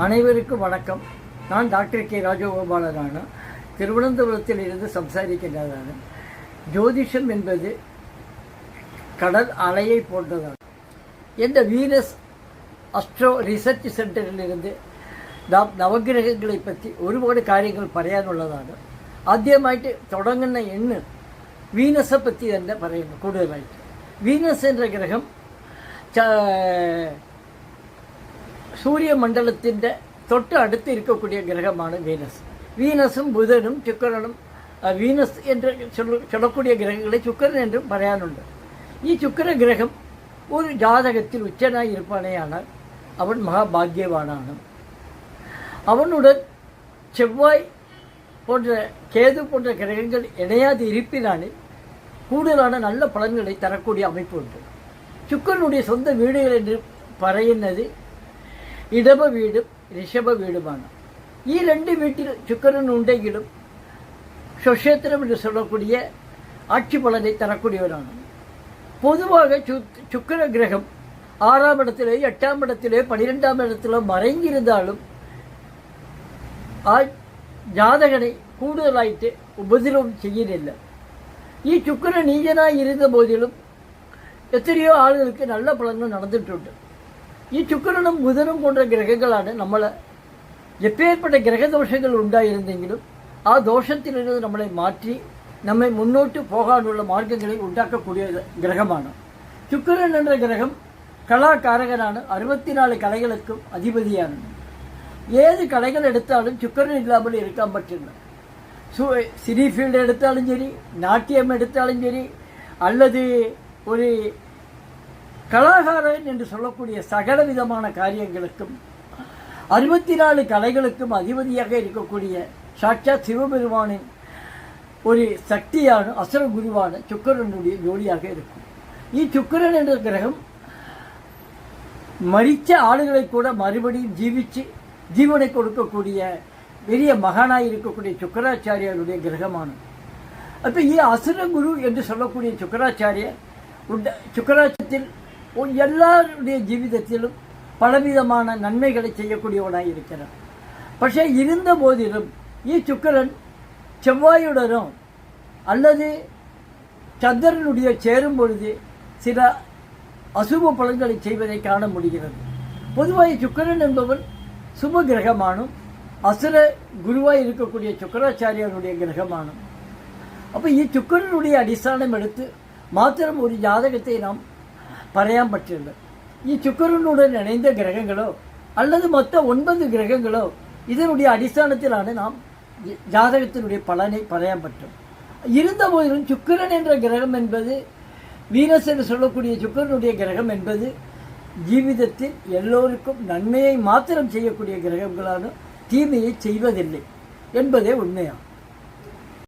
அனைவருக்கும் வணக்கம். நான் டாக்டர் கே ராஜகோபாலனான திருவனந்தபுரத்தில் இருந்து சம்சாரிக்கின்றதான ஜோதிஷம் என்பது கடல் அலையை போன்றதான என்ற வீனஸ் அஸ்ட்ரோ ரிசர்ச் സെന്ററിലിருந்து നാം നവഗ്രഹങ്ങളെ പറ്റി ഒരുപാട് കാര്യങ്ങൾ പറയാനുള്ളതാണ്. ആദ്യമായിട്ട് തുടങ്ങുന്ന എണ്ണ് വീനസെ പറ്റി തന്നെ പറയുന്നു. കൂടുതലായിട്ട് വീനസ് എன்ற ഗ്രഹം സൂര്യമണ്ഡലത്തിൻ്റെ തൊട്ട് അടുത്ത് ഇരിക്കக்கூடிய ഗ്രഹമാണ് വീനസ്. വീനസും ബുധനും ശുക്രനും വീനസ് என்று சொல்லக்கூடிய கிரகங்களை சுக்கரன் என்றும் പറയാനുണ്ട്. ഈ சுக்கிர கிரகம் ஒரு ஜாதகத்தில் உச்சனாய் இருப்பானேயானால் அவன் மகாபாகியவானான. அவனுடன் செவ்வாய் போன்ற கேது போன்ற கிரகங்கள் இணையாது இருப்பினாலே கூடுதலான நல்ல பலன்களை தரக்கூடிய அமைப்பு உண்டு. சுக்கரனுடைய சொந்த வீடுகள் என்று പറയുന്നത് ഇടവ വീടും ഋഷഭ വീടുമാണ്. ഈ രണ്ട് വീട്ടിൽ சுக்கரன் ഉണ്ടെങ്കിലും സ്വക്ഷേത്രം என்று சொல்லக்கூடிய ஆட்சி பலனை தரக்கூடியவராണ്. பொதுவாக சுக்கிர கிரகம் 6ஆம் இடத்திலே 8ஆம் இடத்திலே 12ஆம் இடத்திலே மறைந்திருந்தாலும் ஜாதகனை കൂടുതലായിട്ട് ഉപദ്രവം ചെയ്യുന്നില്ല. ഈ ശുക്രൻ നീചനായി ഇരുന്ന പോതിലും എത്രയോ ആളുകൾക്ക് നല്ല ഫലങ്ങൾ നടന്നിട്ടുണ്ട്. ഈ ശുക്രനും ബുധനും പോன்ற ഗ്രഹങ്ങളാണ് നമ്മളെ எப்பேற்பட்ட கிரகதோஷங்கள் ഉണ്ടായിരുന്നെങ്കിലും ആ ദോഷത്തിൽ നിന്ന് നമ്മളെ മാറ്റി നമ്മെ മുന്നോട്ട് പോകാനുള്ള മാർഗങ്ങളെ ഉണ്ടാക്കக்கூடிய ഗ്രഹമാണ്. ശുക്രൻ എന്ന ഗ്രഹം കലാകാരകനാണ്. 64 കലകൾക്കും അധിപതിയാണ്. ഏത് കലകൾ എടുത്താലും ശുക്രൻ ഇല്ലാமல் இருക്കാൻ പറ്റില്ല. சினி ஃபீல்டு எடுத்தாலும் சரி, நாட்டியம் எடுத்தாலும் சரி, அல்லது ஒரு கலாகாரன் என்று சொல்லக்கூடிய சகல விதமான காரியங்களுக்கும் 64 கலைகளுக்கும் அதிபதியாக இருக்கக்கூடிய சாட்சாத் சிவபெருமானின் ஒரு சக்தியான அசுர குருவான சுக்கிரனுடைய ஜோடியாக இருக்கும். ഈ சுக்கிரன் என்ற கிரகம் மரித்த ஆளுகளை கூட மறுபடியும் ஜீவிச்சு ஜீவனை கொடுக்கக்கூடிய பெரிய மகானாய் இருக்கக்கூடிய சுக்கராச்சாரியருடைய கிரகமான. அப்போ ഈ அசுர குரு என்று சொல்லக்கூடிய சுக்கராச்சாரியர் சுக்கராச்சாரத்தில் எல்லாருடைய ஜீவிதத்திலும் பலவிதமான நன்மைகளை செய்யக்கூடியவனாக இருக்கிறார். പക്ഷേ இருந்த போதிலும் ഈ சுக்கரன் செவ்வாயுடனோ அல்லது சந்திரனுடைய சேரும் பொழுது சில அசுப பலன்களை செய்வதை காண முடிகிறது. பொதுவாக சுக்கரன் என்பவன் சுப கிரகமானும் அசுர குருவாய் இருக்கக்கூடிய சுக்கராச்சாரியருடைய கிரகமான. അപ്പോൾ ഈ சுக்கரனுடைய அடிസ്ഥാനം எடுத்து மாத்திரம் ஒரு ஜாதகத்தை நாம் പറയാൻ പറ്റില്ല. ഈ சுக்கரனுடன் இணைந்த கிரகங்களோ அல்லது மொத்த 9 கிரகங்களோ இதனுடைய அடிസ്ഥാனத்திலான நாம் ஜாதகத்தினுடைய பலனை പറയാൻ പറ്റുம். இருந்த போதிலும் சுக்கிரன் என்ற கிரகம் என்பது வீனஸ் என்று சொல்லக்கூடிய சுக்கிரனுடைய கிரகம் என்பது ஜீவிதத்தில் எல்லோருக்கும் நன்மையை மாத்திரம் செய்யக்கூடிய கிரகங்களான தீமையை செய்வதில்லை என்பதே உண்மையாகும்.